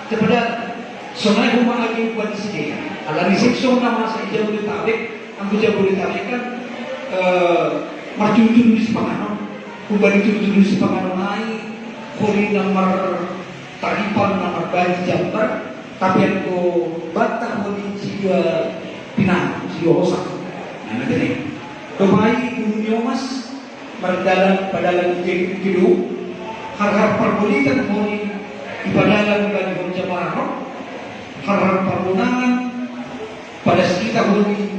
kepada sonai rumah lagi buat di sini. Ala di seksyon nama saya Jabodetabek, aku Jabodetabek kan marjun di Sepangano, kubari di Sepangano naik, kori nomor taripan nomor bayi Jambar, tapi aku batang kori jiwa pinang, jiwa osak. Nah nanti nih, dobai dunia mas berdalam padalan hidup, harap perpolitan kori ibadalan bagi berjamaah, harap perundangan pada sekitar kori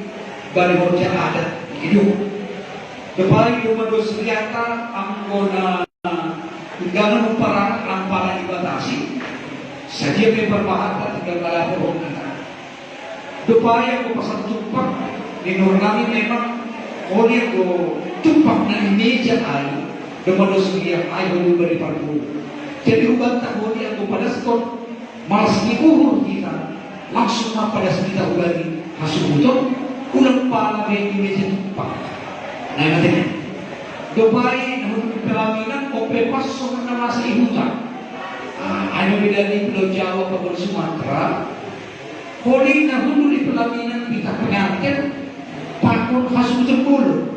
bagi berjamaah adat hidup. Dobai nomor senjata anggona undangan memperang amparan dibatasi saja berbahaya tinggal lapor kita. Dobai yang pasal tumpang di Nurlami memang oleh go tumpang na meja air nomor senjata air beri parpol. Jadi ubah tak boleh aku pada skor malas dikuhur kita langsung pada sekitar ubah hasil betul ulang pala di meja tumpang. Nah nanti Dubai namun pelaminan kopepas sama nama si hutan. Ada beda di Pulau Jawa ke Sumatera. Holi namun di pelaminan kita pengantin pakun khas Jempol.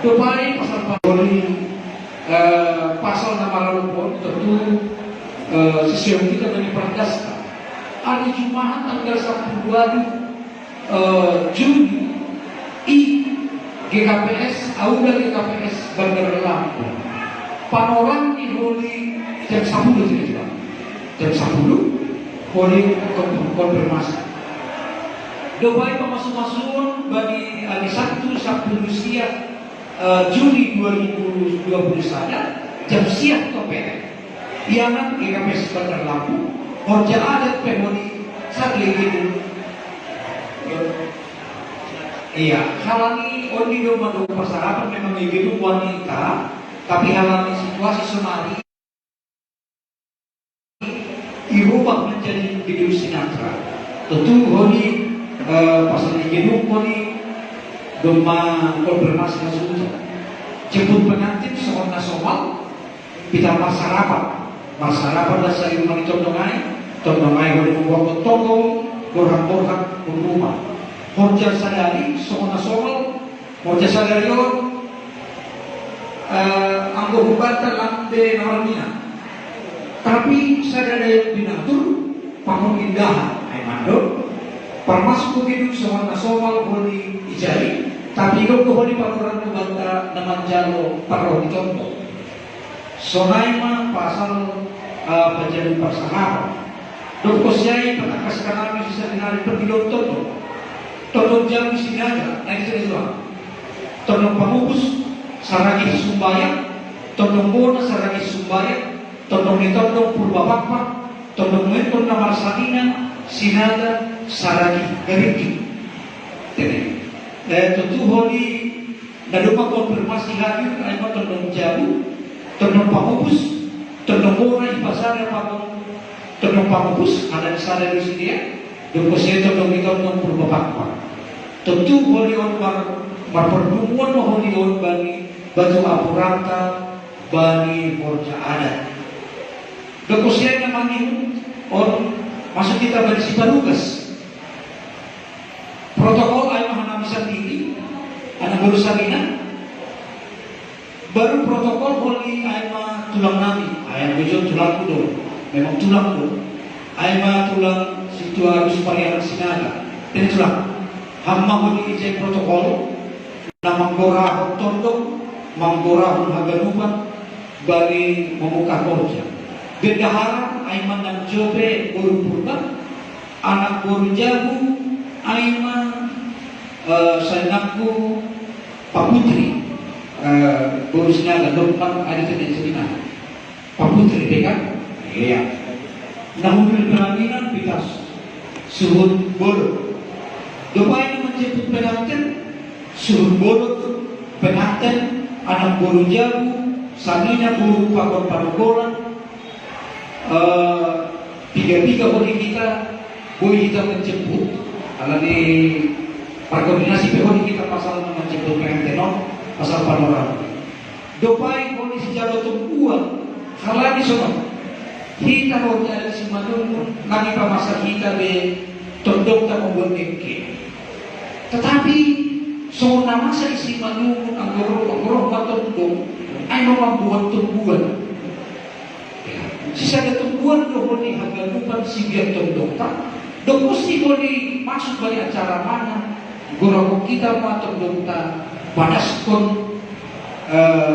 Dubai pasal Holi pasal nama Lampung tentu sesuai kita dari Pradasta. Hari Jumat tanggal 12 Juni GKPS, Aula GKPS Bandar Lampung. Panorang di Holi jam 10 tidak jam 10 Holi konfirmasi. Dubai pemasuk-masuk bagi hari Sabtu Rusia Juni 2020 saja jam siap topet. Ialah GKPS Bandar Lampung. Orja adat pemoni saat itu. Iya, halangi oni do madu persarapan memang begitu wanita, tapi halangi situasi semari dirubah menjadi video sinatra. Tentu oni pasal hidup oni doma konfirmasi langsung jemput pengantin seorang nasional kita masyarakat dan saya memang contohnya boleh membuat toko borang-borang rumah. Horja sadari soal nasional, horja sadari anggo hubatan lambe nawarmina. Tapi sadari binatur pangun indahan, ay mando. Permasuk begitu soal nasional boleh ijari, tapi kalau boleh panuran hubatan naman jalo parro dicontoh. Sonaima pasal penjadi persahabatan. Dokusiai patakas kanami bisa dinari pergilon contoh. Tolong jauh sinaga, naik sini doang. Tolong pamubus, saragi sumbayang, tolong bona saragi sumbayang, tolong ditolong purbapakpak, tolong mentol namar sanina, sinaga, saragi gariki. Jadi, tentu holi, naduma konfirmasi hadir, ayat tolong jauh, tolong pamubus, tolong bona ipasara pamubus, tolong pamubus, ada di sana di sini ya. Dokusiai tolong ditolong purbapakpak. Tentu holion berpertemuan holion bagi batu apuranta bagi borja adat. Dokusiai memang ini on masuk kita bagi siparugas. Protokol ayah menami sendiri, anak baru salina. Baru protokol holi ayah tulang nami, ayah bejo tulang kudo, memang tulang kudo. Ayah tulang situ harus pariaran sinaga, dan tulang. Hamma holi ijai protokol na manggorahon tondok, manggorahon haganupan bagi memuka korja. Bendahara aiman dan jobe guru purba, anak guru jabu aiman sanakku Pak Putri guru sinaga dompan ada tidak cerita Pak Putri dekat iya. Namun pelaminan bitas suhun bolu. Dubai menjemput pengantin, suruh bolot pengantin, anak bolu jabu, sanginya buru pakon panukolan, tiga-tiga boleh kita menjemput, karena di koordinasi boleh kita pasal menjemput pengantin, pasal panorama. Dubai kondisi jalur tumpuan, halani sobat, hita ho niya si Manungun, kami pamasa hita be tondok ta membuat engke. Tetapi so nama sa isi Manungun ang goroh matondok ay membuat tumbuhan. Sisa na tumbuhan do ni hagalupan si biar tondok ta. Do mesti boleh masuk balik acara mana goroh kita matondok ta padaskon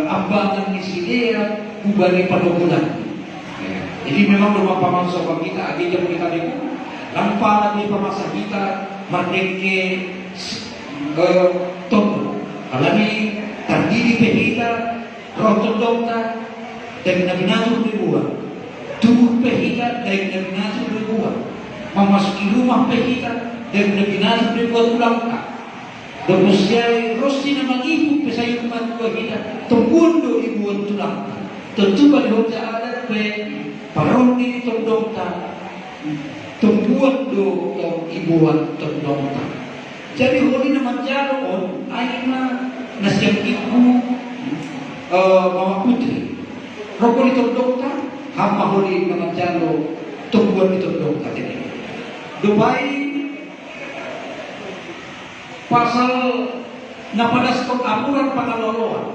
ambangan di sini ubani panogulan. Jadi memang rumah pamangsa kita agi jam kita di lampalan di pamasa kita merdeke tondo. Kalau ni terdiri pehita rotondota dan nabinatu ribuan. Tubuh pehita dan nabinatu ribuan. Memasuki rumah pehita dan nabinatu ribuan ulangka. Domusyai rosti na mag-ibig pesay rumah pehita tunggundo ibuan tulangka. Tentu pada hoja adat pe paroni tondong ta tumbuhan do ibuan tondong ta. Jadi holi na manjalon ay nasyang ibu mama putri. Rokoli tondong ta hamba holi na manjalo tumbuhan tondong ta tini. Dubai pasal na padaskon apuran pangaloloan.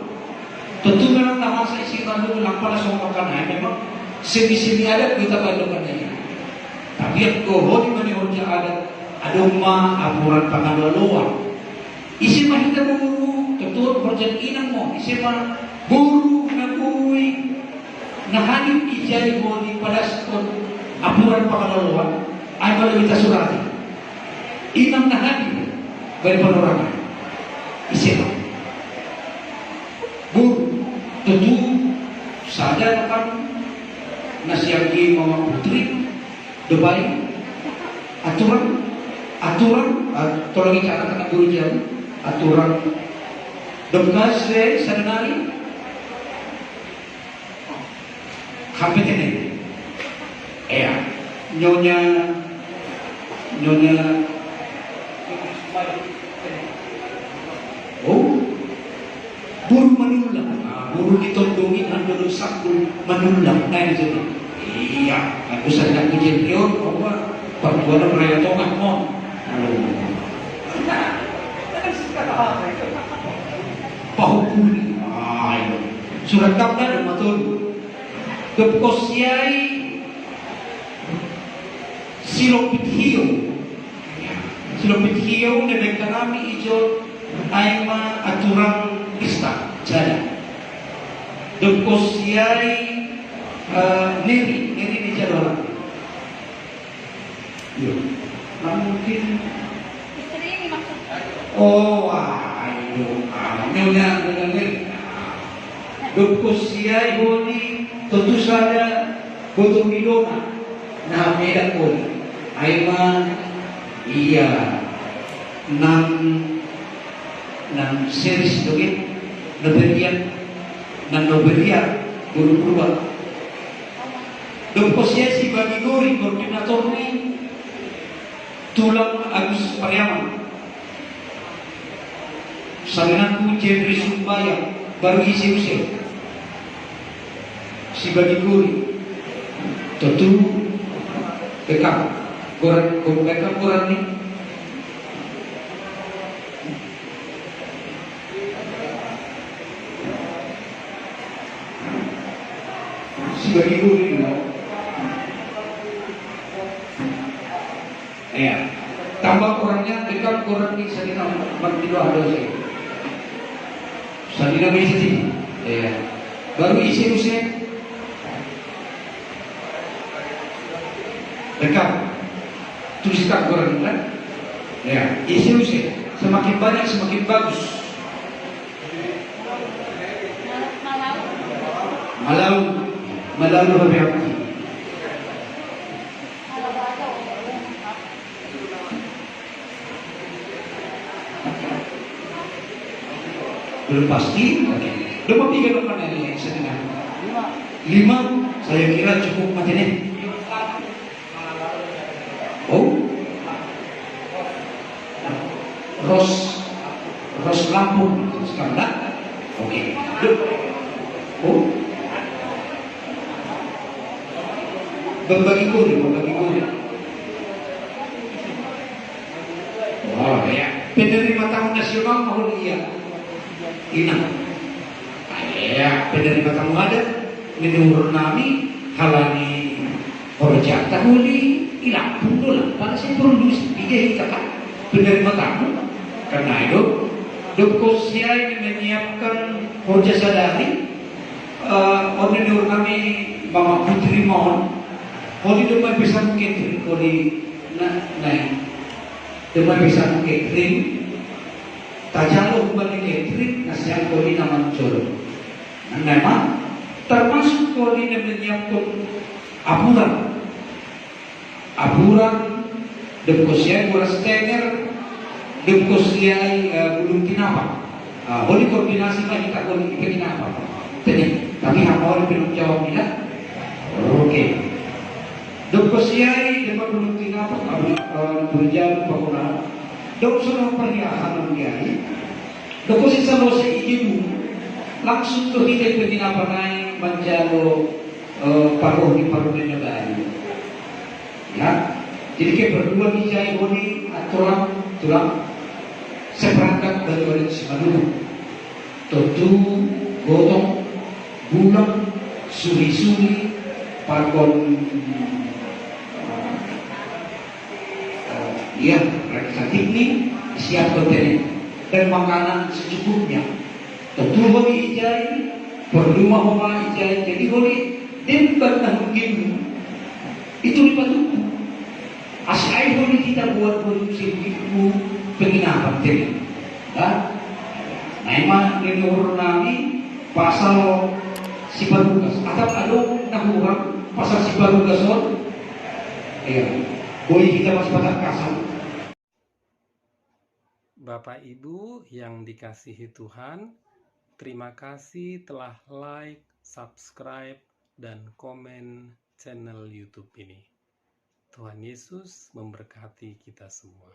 Tentu memang nama saya isi kandung lampau langsung makan memang sini ada kita kandungan ini. Tapi yang kohoni menihonja ada rumah apuran pangaloloan. Isi mah kita buru tentu perjanjian inang mo. Isi mah buru ngakui nahanip ijai honi padaskon apuran pangaloloan. Ay kalau kita surati inang nahanip bagi panorangan. Isi mah buru tentu sadar kan nasiaki mama putri Dubai aturan tolong cara kata guru jauh aturan dokter sadenari hampir ini nyonya buru menulang, buru ditondongin ando sakul menulang, nah itu. Iya, aku sedang ujian kion, bahwa perbuatan raya tongah mon. Pahukuli, surat kabar dan matur. Kepkosiai silopit hiu, nebek kami ijo, aima aturan pesta jalan. Dukosiai niri di jalan. Yo, mungkin. Oh, ayo, nyonya niri. Dukosiai boni tentu saja botol milona. Nah, medak boni. Aima, iya, nang series doge. Nobelian guru keluar. Posisi bagi gori koordinator ini tulang Agus Pariaman. Salinanku Jeffrey Sumbaya baru isi usia. Si bagi gori tentu bekam koran ini. Bagi guru ya tambah orangnya dekat orang ini salina bantu ada sih salina bisa ya baru isi usia dekat tuliskan orang kan ya isi usia semakin banyak semakin bagus Malau lebih aktif. Belum pasti. Berapa tiga dokter yang setengah? 5. Saya kira cukup mati nih. Oh, Ros Lampung sekarang. Oke. Oh. Berbagi kulit. Oh ya, penerima tamu nasional mau lihat. Ina. Ya, penerima tamu ada menurut nami halani korja tahuli ilang pundola. Pada saya produksi dia kan penerima tamu karena itu Dokosya ini menyiapkan korja sadari. Menurut kami Mama Putri mohon, kalau di rumah bisa mungkin kalau di naik rumah bisa mungkin tajalo kembali catering nasihat kalau di nama coro. Memang termasuk kalau di menyiapkan aburan Dokosya kuras tenger Dokosya belum tinapa. Boleh koordinasi lagi tak boleh tinapa. Tapi hamba oleh belum jawab tidak. Oke. Dokosiai dapat belum tinapa berjalan penggunaan. Dok sudah perhiasan mengiai. Dokosi salose ibu langsung ke hidup penginapa naik menjalo paruh di negara. Ya. Jadi kita berdua dijai boni tulang seperangkat dari Simalungun. Tentu gotong bulan suri-suri pakon cantik nih siap konten dan makanan secukupnya. Tentu hobi ijai berdua homa ijai jadi hobi dembat mungkin itu dipatuhi. Asai hobi kita buat produksi ibu penginapan tadi. Memang menurut nami pasal Siparugas atau ada nahuang pasal Siparugas ya boleh kita masih pada kasar. Bapak Ibu yang dikasihi Tuhan, terima kasih telah like, subscribe, dan komen channel YouTube ini. Tuhan Yesus memberkati kita semua.